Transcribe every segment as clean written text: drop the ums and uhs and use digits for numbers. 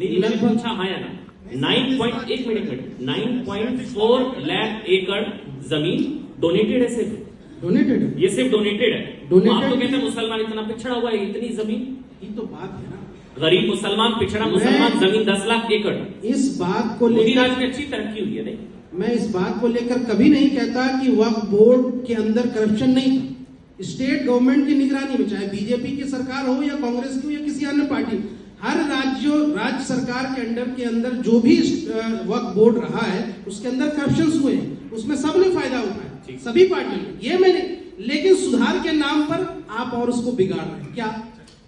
लगभग हाँ या ना 9.4 लाख एकड़ जमीन डोनेटेड है, सिर्फ डोनेटेड है, ये सिर्फ डोनेटेड है। Donated आप तो कहते हैं मुसलमान इतना पिछड़ा हुआ है, इतनी जमीन, ये तो बात है ना। गरीब मुसलमान, पिछड़ा मुसलमान, जमीन 10 लाख एकड़। इस बात को मोदी लेकर राज में अच्छी तरक्की हुई है। नहीं, मैं इस बात को लेकर कभी नहीं कहता कि वक्फ बोर्ड के अंदर करप्शन नहीं था। स्टेट गवर्नमेंट की निगरानी में, चाहे बीजेपी की सरकार हो या कांग्रेस की हो या किसी अन्य पार्टी, हर राज्य सरकार के अंदर जो भी वक्फ बोर्ड रहा है उसके अंदर करप्शन हुए हैं, उसमें सबने फायदा उठाया, सभी पार्टियों, ये मैंने। लेकिन सुधार के नाम पर आप और उसको बिगाड़ रहे हैं। क्या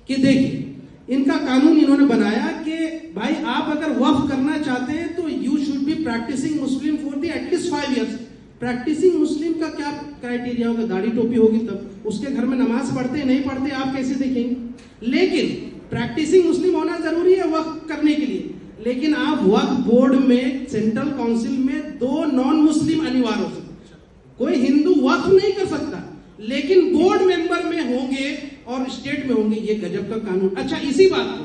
कि देखिए, इनका कानून इन्होंने बनाया कि भाई आप अगर वक्फ करना चाहते हैं तो you should be practicing Muslim for the at least 5 years। Practicing Muslim का क्या क्राइटेरिया होगा? दाढ़ी टोपी होगी तब, उसके घर में नमाज पढ़ते हैं नहीं पढ़ते आप कैसे देखेंगे? लेकिन प्रैक्टिसिंग मुस्लिम होना जरूरी है वक्फ करने के लिए। लेकिन आप वक्फ बोर्ड में, सेंट्रल काउंसिल में 2 नॉन मुस्लिम अनिवार्य हो सकते, कोई हिंदू वक्फ नहीं कर सकता, लेकिन बोर्ड मेंबर में होंगे और स्टेट में होंगे। ये गजब का कानून। अच्छा, इसी बात को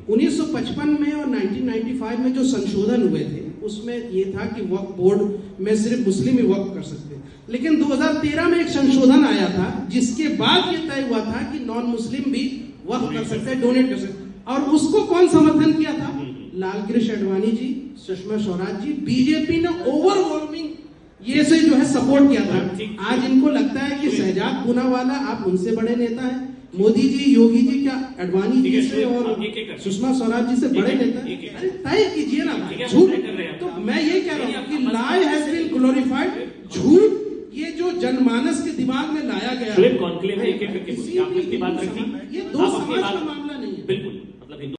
1955 में और 1995 में जो संशोधन हुए थे उसमें ये था कि वक्फ बोर्ड में सिर्फ मुस्लिम ही वक्फ कर सकते हैं। लेकिन 2013 में एक संशोधन आया था जिसके बाद ये तय हुआ था कि नॉन मुस्लिम भी वक्फ कर सकते हैं, डोनेट कर सकते हैं। और उसको कौन समर्थन किया था? लालकृष्ण आडवाणी जी, सुषमा स्वराज जी। बीजेपी ने ओवरवेलमिंग ये से जो है सपोर्ट किया था। आज इनको लगता है कि शहजाद पूनावाला आप उनसे बड़े नेता हैं, मोदी जी, योगी जी, क्या आडवाणी जी से और सुषमा स्वराज जी से बड़े नेता हैं? अरे तय कीजिए ना, झूठ। तो मैं ये कह रहा हूँ कि लाई हैज बीन ग्लोरिफाइड, झूठ ये जो जनमानस के दिमाग में लाया गया, कॉन्क्लेव है, एक-एक करके आपने बात रखी, ये 2 समाज का मामला